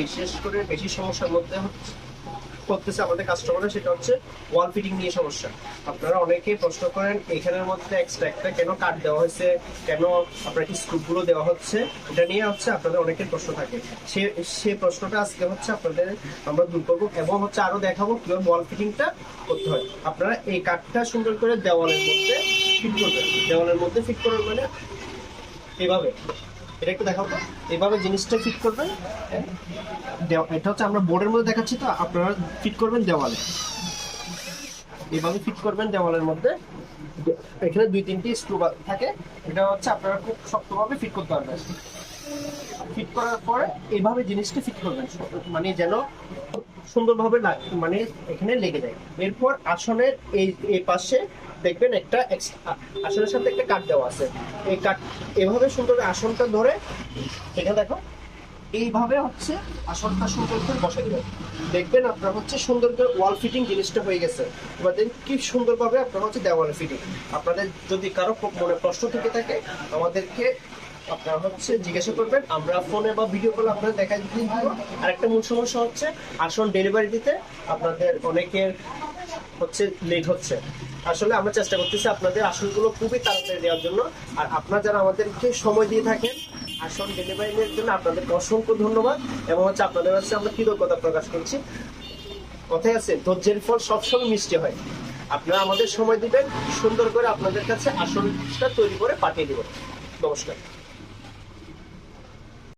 বিশেষ করে বেশি সমস্যার মধ্যে করতেছে আমাদের কাস্টমাররা, সেটা হচ্ছে ওয়াল ফিটিং নিয়ে সমস্যা। আপনারা অনেকেই প্রশ্ন করেন এখানের মধ্যে এক্সট্রা একটা কেন কাট দেওয়া হয়েছে, কেন আপনার কি স্ক্রুগুলো দেওয়া হচ্ছে, এটা নিয়ে হচ্ছে আপনাদের অনেকের প্রশ্ন থাকে। সে প্রশ্নটা আজকে হচ্ছে আপনাদের আমরা দূর করবো এবং হচ্ছে আরো দেখাবো কিভাবে ওয়াল ফিটিংটা করতে হয়। আপনারা এই কাঠটা সুন্দর করে দেওয়ালের মধ্যে ফিট করবেন। দেওয়ালের মধ্যে ফিট করবেন মানে এভাবে, এটা একটু দেখাবো। এভাবে জিনিসটা ফিট করবেন। এটা হচ্ছে আমরা বোর্ডের মধ্যে দেখাচ্ছি, তো আপনারা ফিট করবেন দেওয়ালে। এভাবে ফিট করবেন দেওয়ালের মধ্যে। এখানে 2-3টি স্ক্রু থাকে, এটা হচ্ছে আপনারা খুব শক্তভাবে ফিট করতে পারবেন। ফিট করার পরে এইভাবে জিনিসটা ফিট করবেন, মানে যেন সুন্দরভাবে মানে এখানে লেগে যায়। এরপর আসনের এই পাশে দেখবেন একটা আসনের সাথে একটা কাট দেওয়া আছে। এই কাট এভাবে সুন্দর আসনটা ধরে এখানে দেখো এইভাবে হচ্ছে আসনটা সুন্দর করে বসে দিবেন। দেখবেন আপনার হচ্ছে সুন্দর করে ওয়াল ফিটিং জিনিসটা হয়ে গেছে। এবার দেখুন কি সুন্দরভাবে আপনার হচ্ছে দেওয়াল ফিটিং। আপনাদের যদি কারো মনে প্রশ্ন থেকে থাকে আমাদেরকে আপনারা হচ্ছে জিজ্ঞাসা করবেন, আমরা ফোনে বা ভিডিও কলে আপনাদের দেখাই দিতে দিব। আর একটা মূল সমস্যা হচ্ছে আসন ডেলিভারি দিতে আপনাদের অনেকের হচ্ছে লেট হচ্ছে। আসলে আমরা চেষ্টা করতেছি আপনাদের আসনগুলো খুবই তাড়াতাড়ি দেওয়ার জন্য। আর আপনারা যারা আমাদেরকে সময় দিয়ে থাকেন আসন ডেলিভারির জন্য আপনাদেরকে অসংখ্য ধন্যবাদ এবং হচ্ছে আপনাদের কাছে আমরা কৃতজ্ঞতা প্রকাশ করছি। কথায় আছে ধৈর্যের ফল সবসময় মিষ্টি হয়। আপনারা আমাদের সময় দিবেন, সুন্দর করে আপনাদের কাছে আসনটা তৈরি করে পাঠিয়ে দেবেন। নমস্কার।